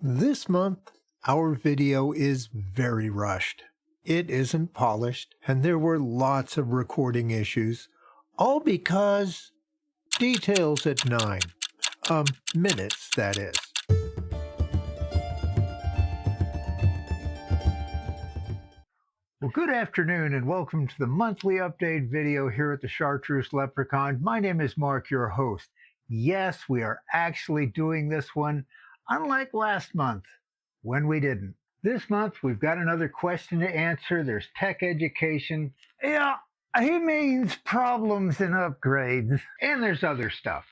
This month, our video is very rushed. It isn't polished, and there were lots of recording issues, all because details at 9. Minutes, that is. Well, good afternoon, and welcome to the monthly update video here at the Chartreuse Leprechaun. My name is Mark, your host. Yes, we are actually doing this one, unlike last month, when we didn't. This month, we've got another question to answer. There's tech education. Yeah, he means problems and upgrades. And there's other stuff.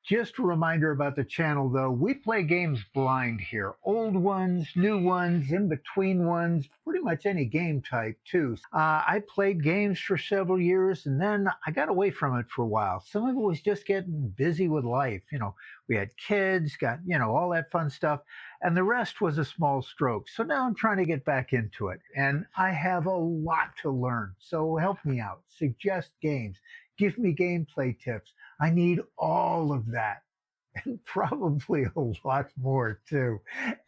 Just a reminder about the channel, though. We play games blind here. Old ones, new ones, in-between ones, pretty much any game type, too. I played games for several years, and then I got away from it for a while. Some of it was just getting busy with life. We had kids, got, all that fun stuff. And the rest was a small stroke. So now I'm trying to get back into it. And I have a lot to learn. So help me out. Suggest games. Give me gameplay tips. I need all of that. And probably a lot more too.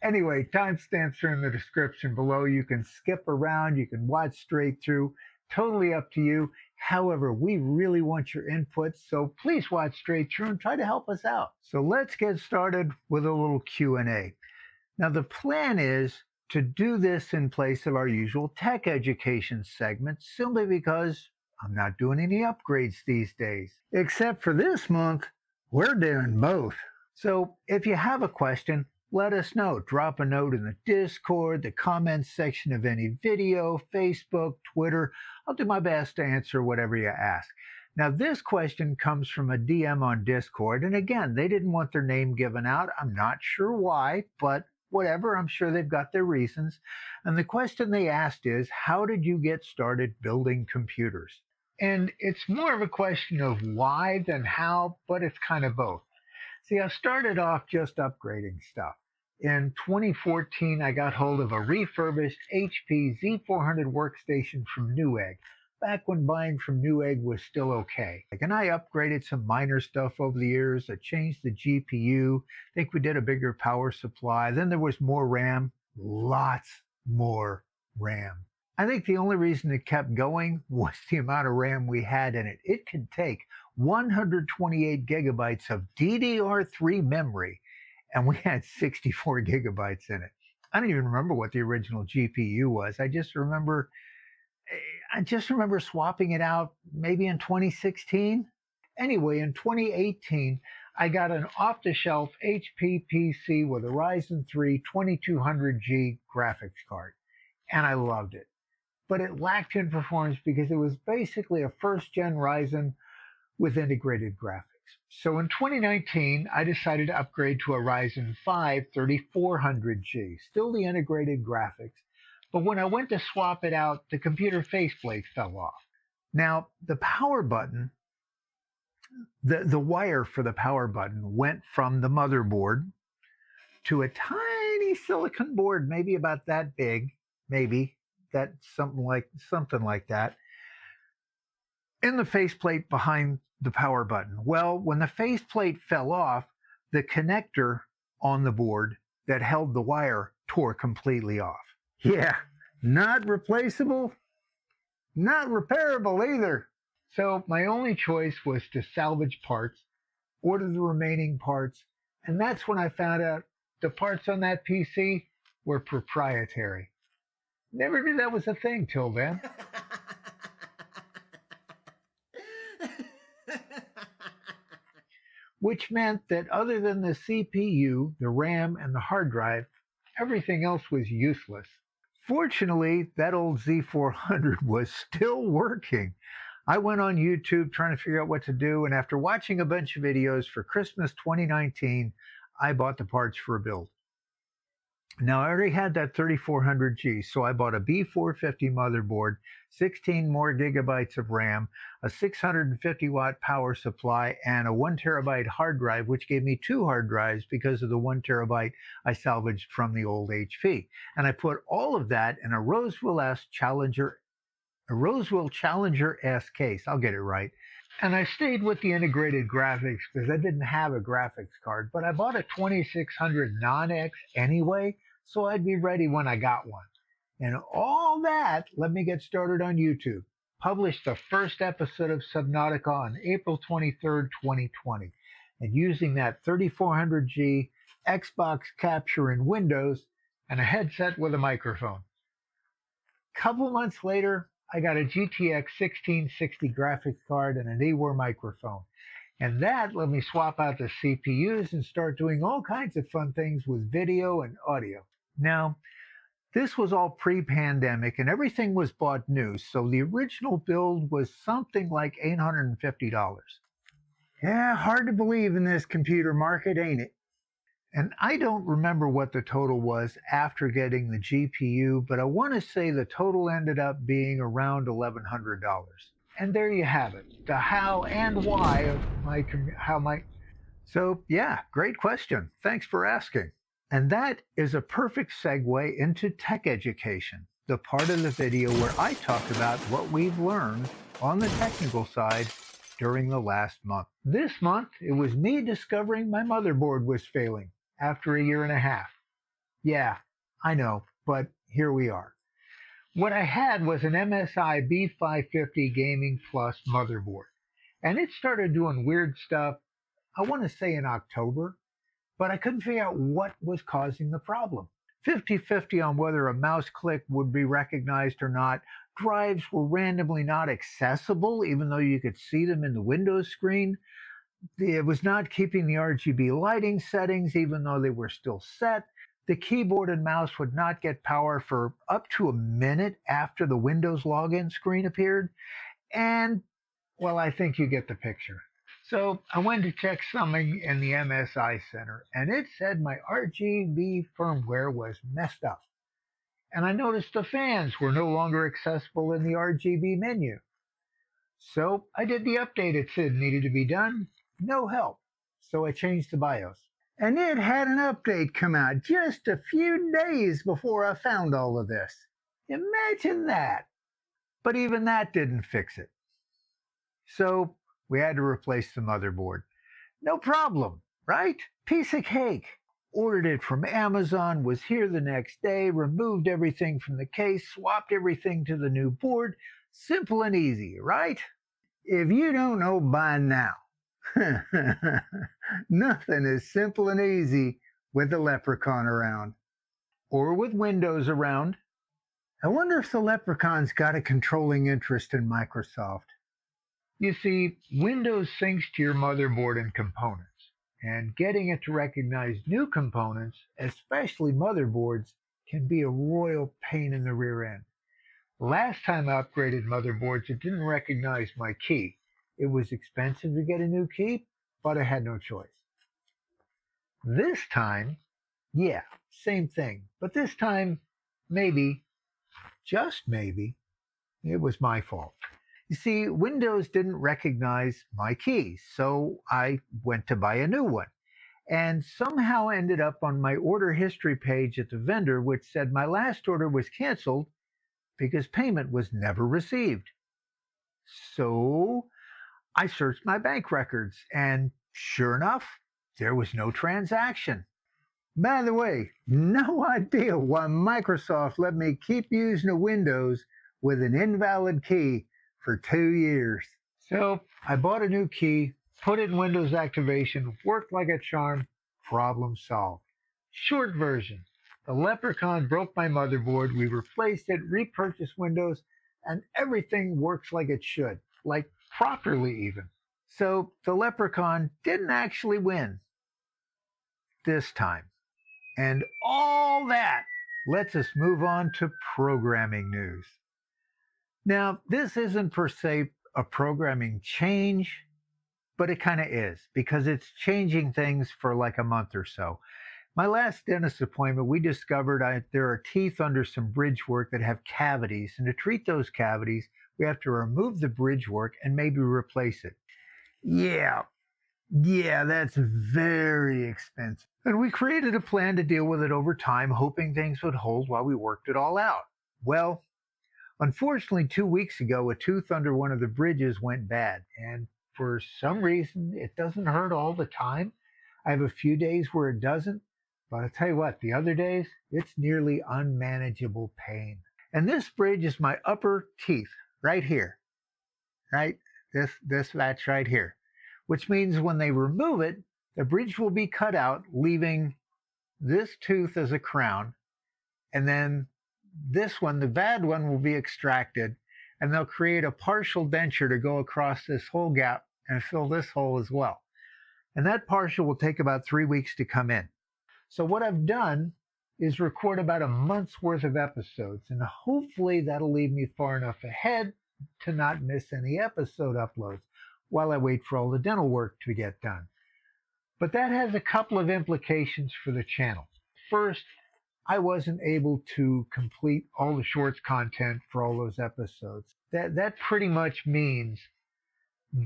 Anyway, timestamps are in the description below. You can skip around. You can watch straight through. Totally up to you. However, we really want your input, so please watch straight through and try to help us out. So let's get started with a little Q&A. Now, the plan is to do this in place of our usual tech education segment, simply because I'm not doing any upgrades these days. Except for this month, we're doing both. So if you have a question, let us know. Drop a note in the Discord, the comments section of any video, Facebook, Twitter. I'll do my best to answer whatever you ask. Now, this question comes from a DM on Discord, and again, they didn't want their name given out. I'm not sure why, but whatever, I'm sure they've got their reasons. And the question they asked is, how did you get started building computers? And it's more of a question of why than how, but it's kind of both. See, I started off just upgrading stuff. In 2014, I got hold of a refurbished HP Z400 workstation from Newegg, back when buying from Newegg was still okay. And I upgraded some minor stuff over the years. I changed the GPU. I think we did a bigger power supply. Then there was more RAM, lots more RAM. I think the only reason it kept going was the amount of RAM we had in it. It could take 128 gigabytes of DDR3 memory, and we had 64 gigabytes in it. I don't even remember what the original GPU was. I just remember swapping it out maybe in 2016. Anyway, in 2018, I got an off-the-shelf HP PC with a Ryzen 3 2200G graphics card, and I loved it. But it lacked in performance because it was basically a first-gen Ryzen with integrated graphics. So in 2019, I decided to upgrade to a Ryzen 5 3400G, still the integrated graphics. But when I went to swap it out, the computer faceplate fell off. Now, the power button, the wire for the power button went from the motherboard to a tiny silicon board, maybe about that big, maybe something like that, in the faceplate behind the power button. Well, when the faceplate fell off, the connector on the board that held the wire tore completely off. Yeah, not replaceable, not repairable either. So my only choice was to salvage parts, order the remaining parts, and that's when I found out the parts on that PC were proprietary. Never knew that was a thing till then. Which meant that other than the CPU, the RAM, and the hard drive, everything else was useless. Fortunately, that old Z400 was still working. I went on YouTube trying to figure out what to do, and after watching a bunch of videos for Christmas 2019, I bought the parts for a build. Now, I already had that 3400G, so I bought a B450 motherboard, 16 more gigabytes of RAM, a 650 watt power supply, and a 1 terabyte hard drive, which gave me 2 hard drives because of the 1 terabyte I salvaged from the old HP. And I put all of that in a Roswell Challenger S case. I'll get it right. And I stayed with the integrated graphics because I didn't have a graphics card, but I bought a 2600 non-X anyway, so I'd be ready when I got one. And all that let me get started on YouTube. Published the first episode of Subnautica on April 23rd, 2020. And using that 3400G Xbox capture in Windows and a headset with a microphone. Couple months later, I got a GTX 1660 graphics card and an Anywhere microphone. And that let me swap out the CPUs and start doing all kinds of fun things with video and audio. Now, this was all pre-pandemic and everything was bought new, so the original build was something like $850. Yeah, hard to believe in this computer market, ain't it? And I don't remember what the total was after getting the GPU, but I want to say the total ended up being around $1,100. And there you have it, the how and why of So yeah, great question. Thanks for asking. And that is a perfect segue into tech education, the part of the video where I talk about what we've learned on the technical side during the last month. This month, it was me discovering my motherboard was failing after a year and a half. Yeah, I know, but here we are. What I had was an MSI B550 Gaming Plus motherboard, and it started doing weird stuff, I want to say in October, but I couldn't figure out what was causing the problem. 50-50 on whether a mouse click would be recognized or not. Drives were randomly not accessible, even though you could see them in the Windows screen. It was not keeping the RGB lighting settings, even though they were still set. The keyboard and mouse would not get power for up to a minute after the Windows login screen appeared. And, well, I think you get the picture. So I went to check something in the MSI Center, and it said my RGB firmware was messed up. And I noticed the fans were no longer accessible in the RGB menu. So I did the update it said needed to be done. No help. So I changed the BIOS. And it had an update come out just a few days before I found all of this. Imagine that. But even that didn't fix it. So we had to replace the motherboard. No problem, right? Piece of cake. Ordered it from Amazon, was here the next day, removed everything from the case, swapped everything to the new board. Simple and easy, right? If you don't know by now, nothing is simple and easy with the Leprechaun around. Or with Windows around. I wonder if the Leprechaun's got a controlling interest in Microsoft. You see, Windows syncs to your motherboard and components, and getting it to recognize new components, especially motherboards, can be a royal pain in the rear end. Last time I upgraded motherboards, it didn't recognize my key. It was expensive to get a new key, but I had no choice. This time, yeah, same thing, but this time, maybe, just maybe, it was my fault. You see, Windows didn't recognize my keys, so I went to buy a new one, and somehow ended up on my order history page at the vendor, which said my last order was canceled because payment was never received. So I searched my bank records, and sure enough, there was no transaction. By the way, no idea why Microsoft let me keep using a Windows with an invalid key for 2 years. So I bought a new key, put it in Windows activation, worked like a charm, problem solved. Short version, the Leprechaun broke my motherboard, we replaced it, repurchased Windows, and everything works like it should, like properly even. So the Leprechaun didn't actually win this time. And all that lets us move on to programming news. Now, this isn't per se a programming change, but it kind of is because it's changing things for like a month or so. My last dentist appointment, we discovered there are teeth under some bridge work that have cavities, and to treat those cavities, we have to remove the bridge work and maybe replace it. Yeah, that's very expensive. And we created a plan to deal with it over time, hoping things would hold while we worked it all out. Well, unfortunately, 2 weeks ago, a tooth under one of the bridges went bad, and For some reason, it doesn't hurt all the time. I have a few days where it doesn't, but I'll tell you what, the other days, it's nearly unmanageable pain. And this bridge is my upper teeth right here, right? This that's right here, which means when they remove it, the bridge will be cut out, leaving this tooth as a crown, and then this one, the bad one, will be extracted, and they'll create a partial denture to go across this whole gap and fill this hole as well. And that partial will take about 3 weeks to come in. So what I've done is record about a month's worth of episodes, and hopefully that'll leave me far enough ahead to not miss any episode uploads while I wait for all the dental work to get done. But that has a couple of implications for the channel. First, I wasn't able to complete all the shorts content for all those episodes. That pretty much means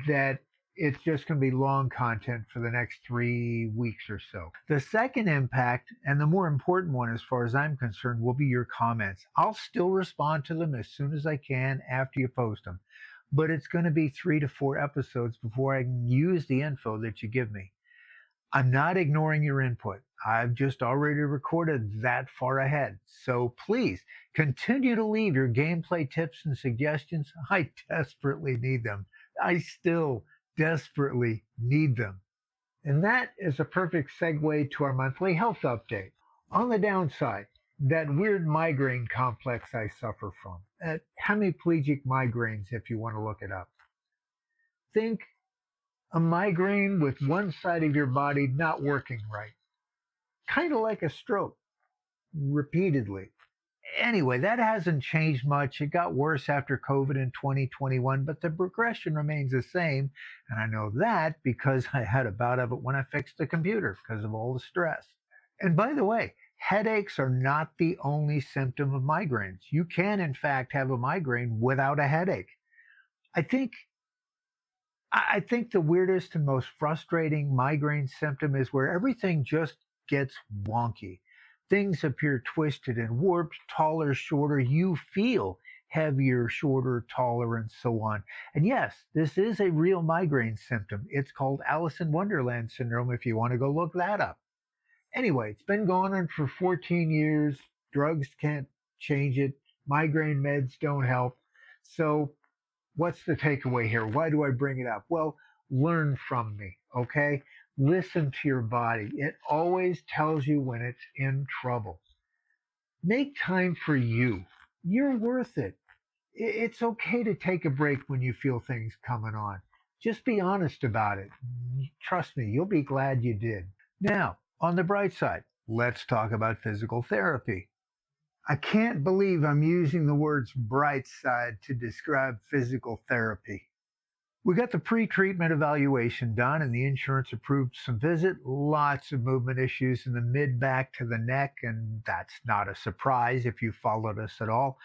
that it's just going to be long content for the next 3 weeks or so. The second impact, and the more important one as far as I'm concerned, will be your comments. I'll still respond to them as soon as I can after you post them, but it's going to be 3 to 4 episodes before I can use the info that you give me. I'm not ignoring your input. I've just already recorded that far ahead. So please continue to leave your gameplay tips and suggestions. I desperately need them. I still desperately need them. And that is a perfect segue to our monthly health update. On the downside, that weird migraine complex I suffer from, hemiplegic migraines if you want to look it up. Think a migraine with one side of your body not working right. Kind of like a stroke, repeatedly. Anyway, that hasn't changed much. It got worse after COVID in 2021, but the progression remains the same. And I know that because I had a bout of it when I fixed the computer because of all the stress. And by the way, headaches are not the only symptom of migraines. You can, in fact, have a migraine without a headache. I think the weirdest and most frustrating migraine symptom is where everything just gets wonky. Things appear twisted and warped, taller, shorter. You feel heavier, shorter, taller, and so on. And yes, this is a real migraine symptom. It's called Alice in Wonderland syndrome if you want to go look that up. Anyway, it's been going on for 14 years. Drugs can't change it. Migraine meds don't help. So what's the takeaway here? Why do I bring it up? Well, learn from me, okay? Listen to your body. It always tells you when it's in trouble. Make time for you. You're worth it. It's okay to take a break when you feel things coming on. Just be honest about it. Trust me, you'll be glad you did. Now, on the bright side, let's talk about physical therapy. I can't believe I'm using the words bright side to describe physical therapy. We got the pre-treatment evaluation done and the insurance approved some visit. Lots of movement issues in the mid-back to the neck, and that's not a surprise if you followed us at all.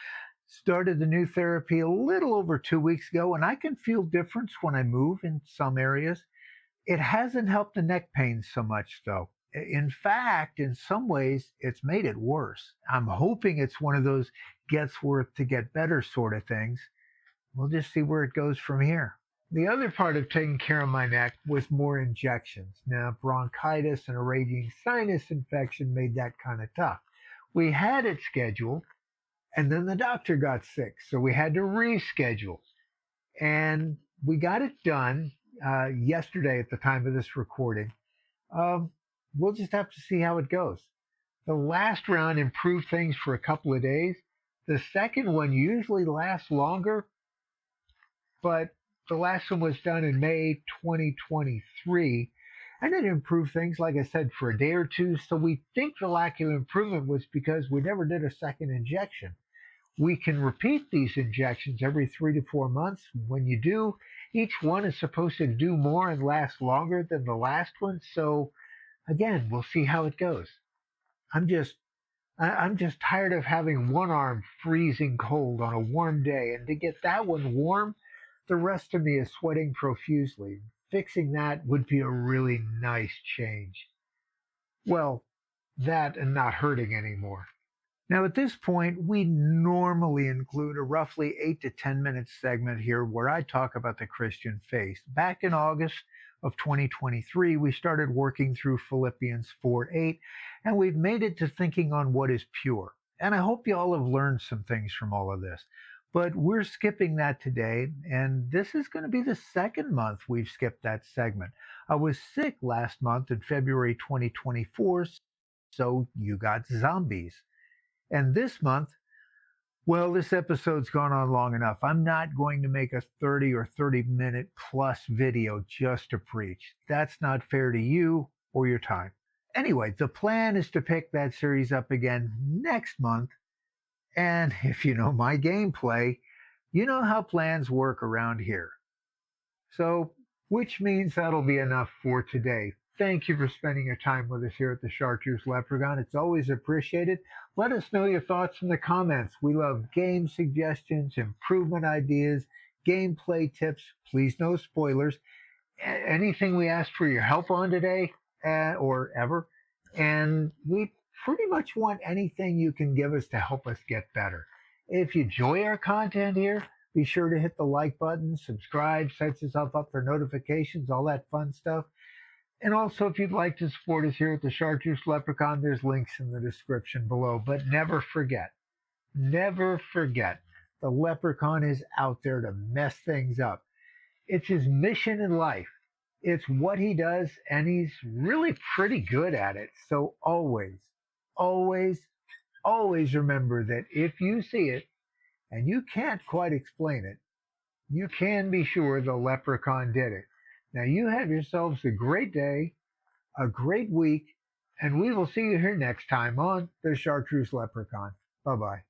Started the new therapy a little over 2 weeks ago, and I can feel difference when I move in some areas. It hasn't helped the neck pain so much, though. In fact, in some ways, it's made it worse. I'm hoping it's one of those gets worse to get better sort of things. We'll just see where it goes from here. The other part of taking care of my neck was more injections. Now, bronchitis and a raging sinus infection made that kind of tough. We had it scheduled, and then the doctor got sick, so we had to reschedule. And we got it done yesterday at the time of this recording. We'll just have to see how it goes. The last round improved things for a couple of days. The second one usually lasts longer, but the last one was done in May 2023, and it improved things, like I said, for a day or two. So we think the lack of improvement was because we never did a second injection. We can repeat these injections every 3 to 4 months. When you do, each one is supposed to do more and last longer than the last one. So again, we'll see how it goes. I'm just tired of having one arm freezing cold on a warm day, and to get that one warm, the rest of me is sweating profusely. Fixing that would be a really nice change. Well, that and not hurting anymore. Now, at this point, we normally include a roughly 8 to 10 minute segment here where I talk about the Christian faith. Back in August of 2023, we started working through Philippians 4:8, and we've made it to thinking on what is pure. And I hope you all have learned some things from all of this. But we're skipping that today, and this is going to be the second month we've skipped that segment. I was sick last month in February 2024, so you got zombies. And this month, well, this episode's gone on long enough. I'm not going to make a 30 or 30-minute plus video just to preach. That's not fair to you or your time. Anyway, the plan is to pick that series up again next month. And if you know my gameplay, you know how plans work around here. So, which means that'll be enough for today. Thank you for spending your time with us here at the Chartreuse Leprechaun. It's always appreciated. Let us know your thoughts in the comments. We love game suggestions, improvement ideas, gameplay tips. Please no spoilers. Anything we asked for your help on today or ever. And we pretty much want anything you can give us to help us get better. If you enjoy our content here, be sure to hit the like button, subscribe, set yourself up for notifications, all that fun stuff. And also, if you'd like to support us here at the Chartreuse Leprechaun, there's links in the description below. But never forget, the Leprechaun is out there to mess things up. It's his mission in life. It's what he does, and he's really pretty good at it. So always, always, always remember that if you see it, and you can't quite explain it, you can be sure the Leprechaun did it. Now you have yourselves a great day, a great week, and we will see you here next time on the Chartreuse Leprechaun. Bye-bye.